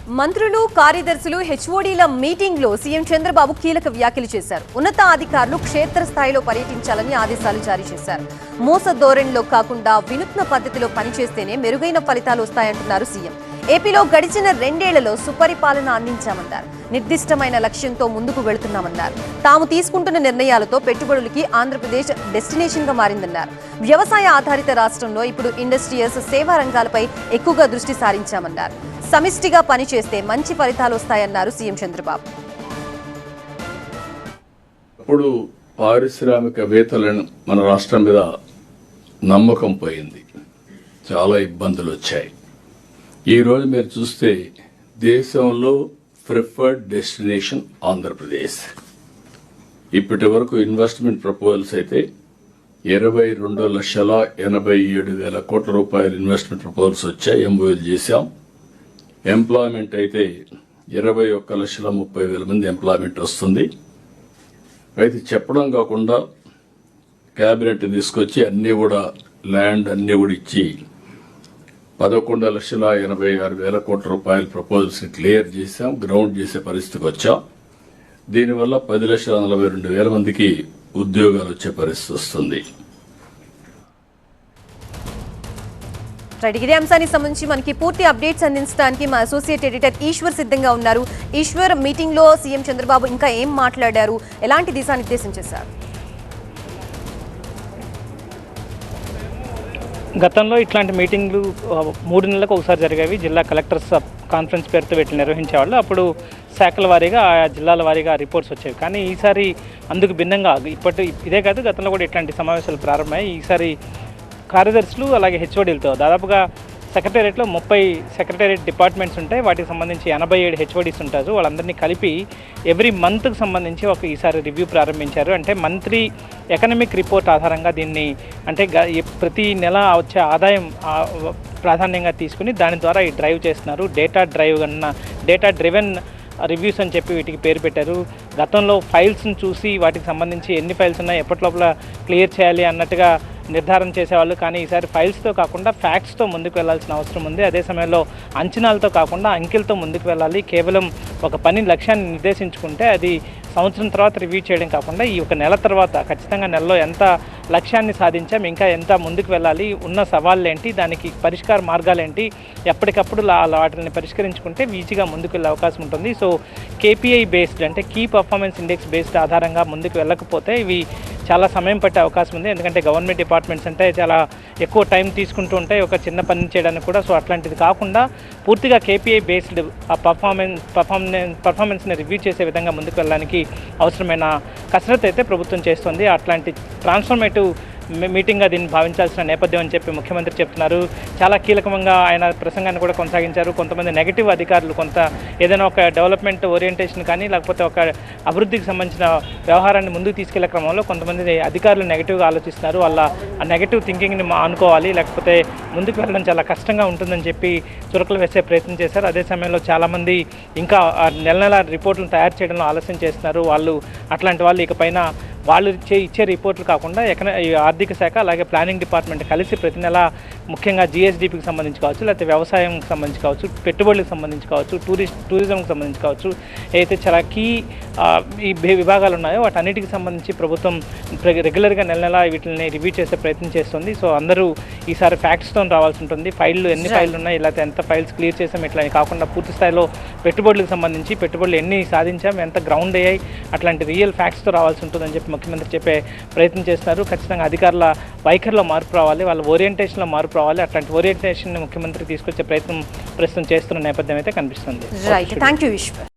మంత్రులు కార్యదర్శులు హెచ్ఓడీల మీటింగ్ లో సీఎం చంద్రబాబు కీలక వ్యాఖ్యలు చేశారు. ఉన్నతాధికారులు క్షేత్రస్థాయిలో పర్యటించాలని ఆదేశాలు జారీ చేశారు. మోస ధోరణిలో కాకుండా వినూత్న పద్ధతిలో పనిచేస్తేనే మెరుగైన ఫలితాలు వస్తాయంటున్నారు సీఎం. ఏపీలో గడిచిన 2 ఏళ్లలో సుపరిపాలన అందించామన్నారు. నిర్దిష్టమైన లక్ష్యంతో ముందుకు వెళుతున్నామన్నారు. తాము తీసుకుంటున్న నిర్ణయాలతో పెట్టుబడులకి ఆంధ్రప్రదేశ్ డెస్టినేషన్ గా మారిందన్నారు. వ్యవసాయ ఆధారిత రాష్ట్రంలో ఇప్పుడు ఇండస్ట్రియల్స్, సేవా రంగాలపై ఎక్కువగా దృష్టి సారించామన్నారు. సమిష్టిగా పనిచేస్తే మంచి ఫలితాలు వస్తాయన్నారు సీఎం చంద్రబాబు. ఇప్పుడు పారిశ్రామికవేత్తలను మన రాష్ట్రం మీద నమ్మకం పోయింది, చాలా ఇబ్బందులు వచ్చాయి. ఈరోజు మీరు చూస్తే దేశంలో ప్రిఫర్డ్ డెస్టినేషన్ ఆంధ్రప్రదేశ్. ఇప్పటి వరకు ఇన్వెస్ట్మెంట్ ప్రపోజల్స్ అయితే 22,87,000 కోట్ల రూపాయల ఇన్వెస్ట్మెంట్ ప్రపోజల్స్ వచ్చాయి, ఎంఓయూలు చేశాం. ఎంప్లాయ్మెంట్ అయితే 21,30,000 మంది ఎంప్లాయ్మెంట్ వస్తుంది. అయితే చెప్పడం కాకుండా క్యాబినెట్ తీసుకొచ్చి అన్నీ కూడా ల్యాండ్ అన్నీ కూడా ఇచ్చి 11,86,000 కోట్ల రూపాయల ప్రపోజల్స్ క్లియర్ చేశాం, గ్రౌండ్ చేసే పరిస్థితికి వచ్చాం. దీనివల్ల 10,42,000 మందికి ఉద్యోగాలు వచ్చే పరిస్థితి వస్తుంది. ఇదే అంశానికి సంబంధించి మనకి పూర్తి అప్డేట్స్ అందించడానికి మా అసోసియేట్ ఎడిటర్ ఈశ్వర్ సిద్ధంగా ఉన్నారు. ఈశ్వర్, మీటింగ్ లో సీఎం చంద్రబాబు ఇంకా ఏం మాట్లాడారు, ఎలాంటి దిశానిర్దేశం చేశారు? గతంలో ఇట్లాంటి మీటింగ్లు 3 నెలలకు ఒకసారి జరిగేవి. జిల్లా కలెక్టర్స్ కాన్ఫరెన్స్ పేరుతో వీటిని నిర్వహించేవాళ్ళు. అప్పుడు శాఖల వారీగా, ఆయా జిల్లాల వారీగా రిపోర్ట్స్ వచ్చేవి. కానీ ఈసారి అందుకు భిన్నంగా ఇదే కాదు, గతంలో కూడా ఇట్లాంటి సమావేశాలు ప్రారంభమయ్యాయి. ఈసారి కార్యదర్శులు అలాగే హెచ్ఓడీలతో దాదాపుగా సెక్రటేరియట్లో 30 సెక్రటేరియట్ డిపార్ట్మెంట్స్ ఉంటాయి. వాటికి సంబంధించి 87 హెచ్ఓడీస్ ఉంటారు. వాళ్ళందరినీ కలిపి ఎవ్రీ మంత్కి సంబంధించి ఈసారి రివ్యూ ప్రారంభించారు. అంటే మంత్లీ ఎకనామిక్ రిపోర్ట్ ఆధారంగా దీన్ని, అంటే ప్రతి నెల వచ్చే ఆదాయం ప్రాధాన్యంగా తీసుకుని దాని ద్వారా ఈ డ్రైవ్ చేస్తున్నారు. డేటా డ్రివెన్ రివ్యూస్ అని చెప్పి వీటికి పేరు పెట్టారు. గతంలో ఫైల్స్ని చూసి వాటికి సంబంధించి ఎన్ని ఫైల్స్ ఉన్నాయి, ఎప్పటిలోపల క్లియర్ చేయాలి అన్నట్టుగా నిర్ధారణ చేసేవాళ్ళు. కానీ ఈసారి ఫైల్స్తో కాకుండా ఫ్యాక్ట్స్తో ముందుకు వెళ్లాల్సిన అవసరం ఉంది. అదే సమయంలో అంచనాలతో కాకుండా అంకెలతో ముందుకు వెళ్ళాలి. కేవలం ఒక పని లక్ష్యాన్ని నిర్దేశించుకుంటే అది సంవత్సరం తర్వాత రివ్యూ చేయడం కాకుండా ఈ ఒక నెల తర్వాత ఖచ్చితంగా నెలలో ఎంత లక్ష్యాన్ని సాధించాం, ఇంకా ఎంత ముందుకు వెళ్ళాలి, ఉన్న సవాళ్ళు ఏంటి, దానికి పరిష్కార మార్గాలు ఏంటి, ఎప్పటికప్పుడు వాటిని పరిష్కరించుకుంటే ఈజీగా ముందుకు వెళ్ళే అవకాశం ఉంటుంది. సో కేపీఐ బేస్డ్, అంటే కీ పర్ఫార్మెన్స్ ఇండెక్స్ బేస్డ్ ఆధారంగా ముందుకు వెళ్ళకపోతే ఇవి చాలా సమయం పట్టే అవకాశం ఉంది. ఎందుకంటే గవర్నమెంట్ డిపార్ట్మెంట్స్ అంటే చాలా ఎక్కువ టైం తీసుకుంటూ ఉంటాయి ఒక చిన్న పని చేయడానికి కూడా. సో అట్లాంటిది కాకుండా పూర్తిగా కేపీఐ బేస్డ్ ఆ పర్ఫార్మెన్స్ని రివ్యూ చేసే విధంగా ముందుకు వెళ్ళడానికి అవసరమైన కసరత్తు అయితే ప్రభుత్వం చేస్తుంది. అట్లాంటి ట్రాన్స్ఫర్మేటివ్ మీటింగ్గా దీన్ని భావించాల్సిన నేపథ్యం అని చెప్పి ముఖ్యమంత్రి చెప్తున్నారు. చాలా కీలకంగా ఆయన ప్రసంగాన్ని కూడా కొనసాగించారు. కొంతమంది నెగటివ్ అధికారులు ఏదైనా ఒక డెవలప్మెంట్ ఓరియంటేషన్ కానీ లేకపోతే ఒక అభివృద్ధికి సంబంధించిన వ్యవహారాన్ని ముందుకు తీసుకెళ్లే క్రమంలో కొంతమంది అధికారులు నెగటివ్గా ఆలోచిస్తున్నారు. వాళ్ళ ఆ నెగటివ్ థింకింగ్ని అనుకోవాలి, లేకపోతే ముందుకు వెళ్ళడం చాలా కష్టంగా ఉంటుందని చెప్పి చురకలు వేసే ప్రయత్నం చేశారు. అదే సమయంలో చాలామంది ఇంకా నెల రిపోర్టులను తయారు చేయడంలో ఆలస్యం చేస్తున్నారు. అట్లాంటి వాళ్ళు ఇకపైన వాళ్ళు ఇచ్చే రిపోర్ట్లు కాకుండా ఆర్థిక శాఖ అలాగే ప్లానింగ్ డిపార్ట్మెంట్ కలిసి ప్రతి నెల ముఖ్యంగా జిఎస్డిపికి సంబంధించి కావచ్చు, లేకపోతే వ్యవసాయంకి సంబంధించి కావచ్చు, పెట్టుబడులకు సంబంధించి కావచ్చు, టూరిజంకి సంబంధించి కావచ్చు, అయితే చాలా కీ ఈ విభాగాలు ఉన్నాయో వాటన్నిటికి సంబంధించి ప్రభుత్వం రెగ్యులర్గా నెల వీటిని రివ్యూ చేసే ప్రయత్నం చేస్తుంది. సో అందరూ ఈసారి ఫ్యాక్ట్స్తో రావాల్సి ఉంటుంది. ఎన్ని ఫైళ్ళు ఉన్నాయి, లేకపోతే ఎంత ఫైల్స్ క్లియర్ చేసాం, ఇట్లా కాకుండా పూర్తి స్థాయిలో పెట్టుబడులకు సంబంధించి పెట్టుబడులు ఎన్ని సాధించాం, ఎంత గ్రౌండ్ అయ్యాయి, అట్లాంటి రియల్ ఫ్యాక్ట్స్తో రావాల్సి ఉంటుందని చెప్పి ముఖ్యమంత్రి చెప్పే ప్రయత్నం చేస్తున్నారు. ఖచ్చితంగా అధికారుల వైఖరిలో మార్పు రావాలి, వాళ్ళ ఓరియంటేషన్లో మార్పు రావాలి. అట్లాంటి ఓరియంటేషన్ ముఖ్యమంత్రి తీసుకొచ్చే ప్రయత్నం ప్రస్తుతం చేస్తున్న నేపథ్యం అయితే కనిపిస్తుంది.